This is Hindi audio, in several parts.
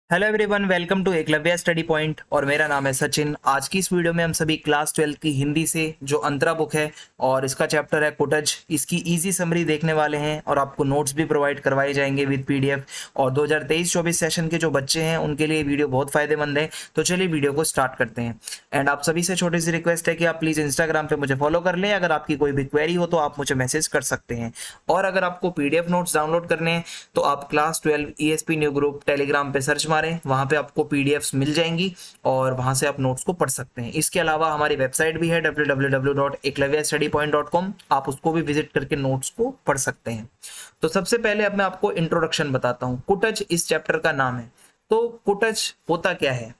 Hello everyone, welcome to Eklavya study point और मेरा नाम है सचिन। आज की इस वीडियो में हम सभी क्लास 12 की हिंदी से जो अंतरा बुक है और इसका चैप्टर है कुटज, इसकी इजी समरी देखने वाले हैं और आपको नोट्स भी प्रोवाइड करवाए जाएंगे विद पीडीएफ। और 2023-24 सेशन के जो बच्चे हैं उनके लिए वीडियो बहुत फायदेमंद है। तो चलिए वीडियो को स्टार्ट करते हैं। एंड आप सभी से छोटी सी रिक्वेस्ट है कि आप प्लीज़ इंस्टाग्राम पर मुझे फॉलो कर लें। अगर आपकी कोई भी क्वेरी हो तो आप मुझे मैसेज कर सकते हैं। और अगर आपको पीडीएफ नोट्स डाउनलोड करने हैं तो आप class 12 ESP new group Telegram पे सर्च मारें, वहां पे आपको पीडीएफ्स मिल जाएंगी और वहां से आप नोट्स को पढ़ सकते हैं। इसके अलावा हमारी वेबसाइट भी है www.eklavyastudypoint.com, आप उसको भी विजिट करके नोट्स को पढ़ सकते हैं। तो सबसे पहले अब मैं आपको इंट्रोडक्शन बताता हूँ। कुटज इस चैप्टर का नाम है। तो कुटज होता क्या है?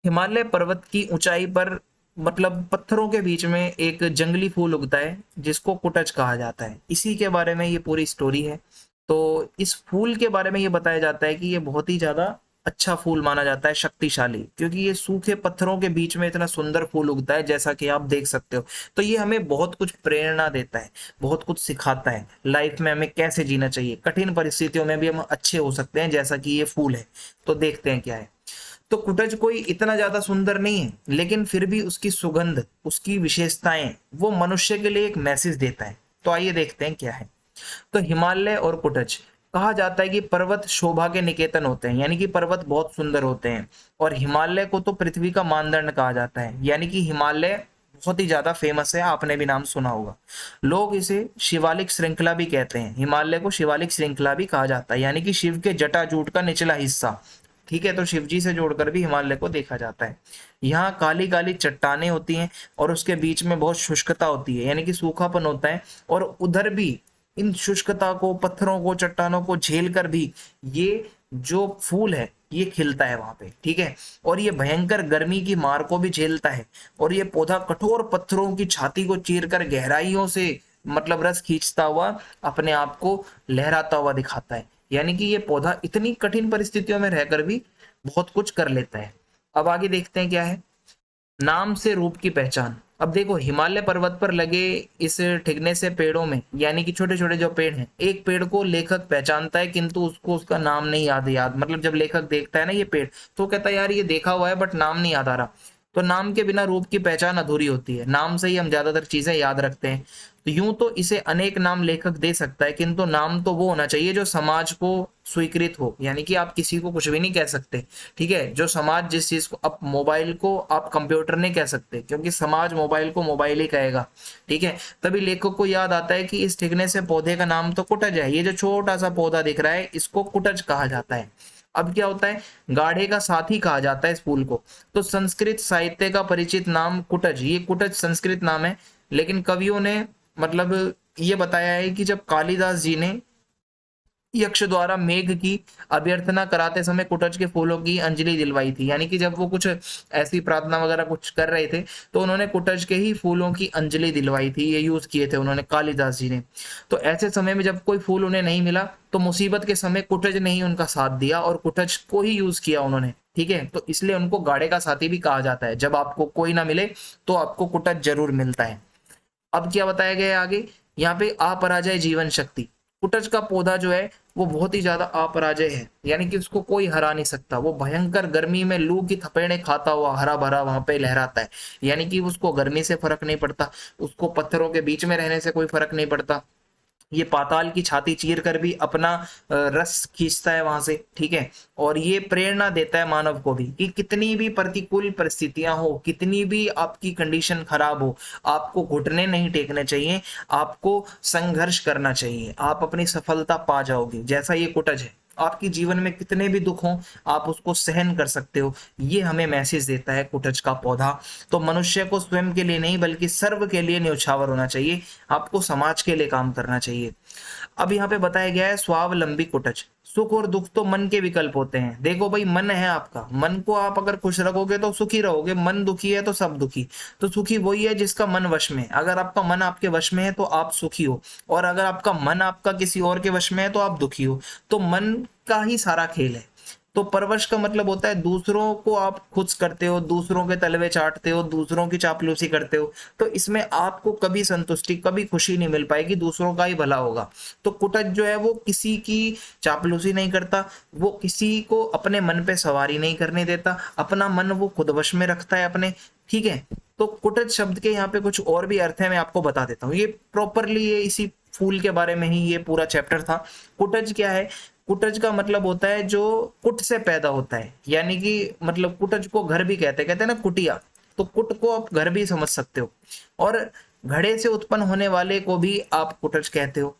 हिमालय पर्वत की ऊंचाई पर, मतलब पत्थरों के बीच में एक जंगली फूल उगता है जिसको कुटज कहा जाता है। इसी के बारे में ये पूरी स्टोरी है। तो इस फूल के बारे में ये बताया जाता है कि ये बहुत ही ज्यादा अच्छा फूल माना जाता है, शक्तिशाली, क्योंकि ये सूखे पत्थरों के बीच में इतना सुंदर फूल उगता है जैसा कि आप देख सकते हो। तो ये हमें बहुत कुछ प्रेरणा देता है, बहुत कुछ सिखाता है लाइफ में हमें कैसे जीना चाहिए। कठिन परिस्थितियों में भी हम अच्छे हो सकते हैं जैसा कि ये फूल है। तो देखते हैं क्या है। तो कुटज कोई इतना ज्यादा सुंदर नहीं है, लेकिन फिर भी उसकी सुगंध, उसकी विशेषताएं वो मनुष्य के लिए एक मैसेज देता है। तो आइए देखते हैं क्या है। तो हिमालय और कुटज, कहा जाता है कि पर्वत शोभा के निकेतन होते हैं, यानी कि पर्वत बहुत सुंदर होते हैं। और हिमालय को तो पृथ्वी का मानदंड कहा जाता है, यानी कि हिमालय बहुत ही ज्यादा फेमस है, आपने भी नाम सुना होगा। लोग इसे शिवालिक श्रृंखला भी कहते हैं। हिमालय को शिवालिक श्रृंखला भी कहा जाता है, यानी कि शिव के जटाजूट का निचला हिस्सा। ठीक है, तो शिव जी से जोड़कर भी हिमालय को देखा जाता है। यहाँ काली काली चट्टानें होती हैं और उसके बीच में बहुत शुष्कता होती है, यानी कि सूखापन होता है। और उधर भी इन शुष्कता को, पत्थरों को, चट्टानों को झेल कर भी ये जो फूल है ये खिलता है वहां पे। ठीक है, और ये भयंकर गर्मी की मार को भी झेलता है। और ये पौधा कठोर पत्थरों की छाती को चीरकर गहराइयों से, मतलब रस खींचता हुआ अपने आप को लहराता हुआ दिखाता है। यानी कि ये पौधा इतनी कठिन परिस्थितियों में रहकर भी बहुत कुछ कर लेता है। अब आगे देखते हैं क्या है। नाम से रूप की पहचान। अब देखो, हिमालय पर्वत पर लगे इस ठिकने से पेड़ों में, यानी कि छोटे छोटे जो पेड़ हैं, एक पेड़ को लेखक पहचानता है किंतु उसको उसका नाम नहीं याद। मतलब जब लेखक देखता है ना ये पेड़, तो कहता है यार ये देखा हुआ है बट नाम नहीं याद आ रहा। तो नाम के बिना रूप की पहचान अधूरी होती है। नाम से ही हम ज्यादातर चीजें याद रखते हैं। तो यूं तो इसे अनेक नाम लेखक दे सकता है, किंतु नाम तो वो होना चाहिए जो समाज को स्वीकृत हो। यानी कि आप किसी को कुछ भी नहीं कह सकते। ठीक है, जो समाज जिस चीज को, अब मोबाइल को आप कंप्यूटर नहीं कह सकते क्योंकि समाज मोबाइल को मोबाइल ही कहेगा। ठीक है, तभी लेखक को याद आता है कि इस ठिकने से पौधे का नाम तो कुटज है। ये जो छोटा सा पौधा दिख रहा है इसको कुटज कहा जाता है। अब क्या होता है, गाढ़े का साथी कहा जाता है इस फूल को। तो संस्कृत साहित्य का परिचित नाम कुटज, ये कुटज संस्कृत नाम है। लेकिन कवियों ने, मतलब ये बताया है कि जब कालिदास जी ने यक्ष द्वारा मेघ की अभ्यर्थना कराते समय कुटज के फूलों की अंजलि दिलवाई थी, यानी कि जब वो कुछ ऐसी प्रार्थना वगैरह कुछ कर रहे थे तो उन्होंने कुटज के ही फूलों की अंजलि दिलवाई थी। ये यूज किए थे उन्होंने, कालिदास जी ने। तो ऐसे समय में जब कोई फूल उन्हें नहीं मिला तो मुसीबत के समय कुटज ने ही उनका साथ दिया और कुटज को ही यूज किया उन्होंने। ठीक है, तो इसलिए उनको गाड़े का साथी भी कहा जाता है। जब आपको कोई ना मिले तो आपको कुटज जरूर मिलता है। अब क्या बताया गया है आगे, यहाँ पे अपराजय जीवन शक्ति। कुटज का पौधा जो है वो बहुत ही ज्यादा अपराजय है, यानी कि उसको कोई हरा नहीं सकता। वो भयंकर गर्मी में लू की थपेड़े खाता हुआ हरा भरा वहां पे लहराता है। यानी कि उसको गर्मी से फर्क नहीं पड़ता, उसको पत्थरों के बीच में रहने से कोई फर्क नहीं पड़ता। ये पाताल की छाती चीर कर भी अपना रस खींचता है वहां से। ठीक है, और ये प्रेरणा देता है मानव को भी कि कितनी भी प्रतिकूल परिस्थितियां हो, कितनी भी आपकी कंडीशन खराब हो, आपको घुटने नहीं टेकने चाहिए, आपको संघर्ष करना चाहिए, आप अपनी सफलता पा जाओगे। जैसा ये कुटज है, आपकी जीवन में कितने भी दुख हों आप उसको सहन कर सकते हो। ये हमें मैसेज देता है कुटज का पौधा। तो मनुष्य को स्वयं के लिए नहीं बल्कि सर्व के लिए न्यौछावर होना चाहिए, आपको समाज के लिए काम करना चाहिए। अब यहाँ पे बताया गया है स्वावलंबी कुटज। सुख और दुख तो मन के विकल्प होते हैं। देखो भाई, मन है आपका, मन को आप अगर खुश रखोगे तो सुखी रहोगे, मन दुखी है तो सब दुखी। तो सुखी वही है जिसका मन वश में है। अगर आपका मन आपके वश में है तो आप सुखी हो, और अगर आपका मन आपका किसी और के वश में है तो आप दुखी हो। तो मन का ही सारा खेल है। तो परवश का मतलब होता है दूसरों को आप खुश करते हो, दूसरों के तलवे चाटते हो, दूसरों की चापलूसी करते हो, तो इसमें आपको कभी संतुष्टि, कभी खुशी नहीं मिल पाएगी, दूसरों का ही भला होगा। तो कुटज जो है वो किसी की चापलूसी नहीं करता, वो किसी को अपने मन पे सवारी नहीं करने देता, अपना मन वो खुद वश में रखता है अपने। ठीक है, तो कुटज शब्द के यहाँ पे कुछ और भी अर्थ है, मैं आपको बता देता हूँ। ये प्रॉपरली ये इसी फूल के बारे में ही ये पूरा चैप्टर था। कुटज क्या है? कुटज का मतलब होता है जो कुट से पैदा होता है, यानी कि मतलब कुटज को घर भी कहते हैं ना, कुटिया। तो कुट को आप घर भी समझ सकते हो, और घड़े से उत्पन्न होने वाले को भी आप कुटज कहते हो।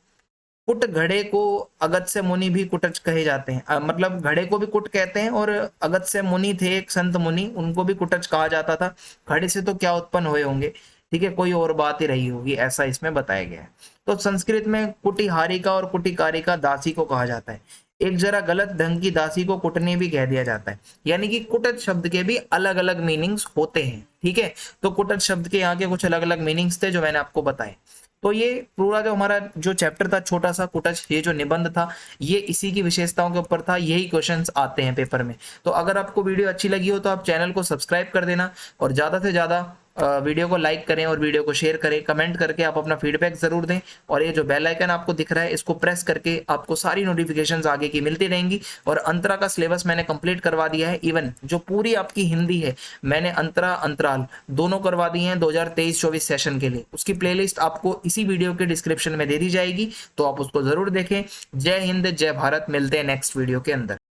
कुट घड़े को, अगस्त्य मुनि भी कुटज कहे जाते हैं, मतलब घड़े को भी कुट कहते हैं, और अगस्त्य मुनि थे एक संत मुनि, उनको भी कुटज कहा जाता था। घड़े से तो क्या उत्पन्न हुए होंगे, ठीक है, कोई और बात ही रही होगी, ऐसा इसमें बताया गया है। तो संस्कृत में कुटिहारिका और कुटिकारिका दासी को कहा जाता है। एक जरा गलत ढंग की दासी को कुटनी भी कह दिया जाता है, यानी कि कुटज शब्द के भी अलग अलग मीनिंग्स होते हैं। ठीक है, तो कुटज शब्द के यहाँ के कुछ अलग अलग मीनिंग्स थे जो मैंने आपको बताए। तो ये पूरा जो हमारा जो चैप्टर था छोटा सा कुटज, ये जो निबंध था, ये इसी की विशेषताओं के ऊपर था, यही क्वेश्चंस आते हैं पेपर में। तो अगर आपको वीडियो अच्छी लगी हो तो आप चैनल को सब्सक्राइब कर देना, और ज़्यादा से ज़्यादा वीडियो को लाइक करें और वीडियो को शेयर करें, कमेंट करके आप अपना फीडबैक जरूर दें। और ये जो बेल आइकन आपको दिख रहा है, इसको प्रेस करके आपको सारी नोटिफिकेशंस आगे की मिलती रहेंगी। और अंतरा का सिलेबस मैंने कंप्लीट करवा दिया है, इवन जो पूरी आपकी हिंदी है मैंने अंतरा अंतराल दोनों करवा दी हैं 2023-24 सेशन के लिए। उसकी प्लेलिस्ट आपको इसी वीडियो के डिस्क्रिप्शन में दे दी जाएगी, तो आप उसको जरूर देखें। जय हिंद, जय भारत, मिलते हैं नेक्स्ट वीडियो के अंदर।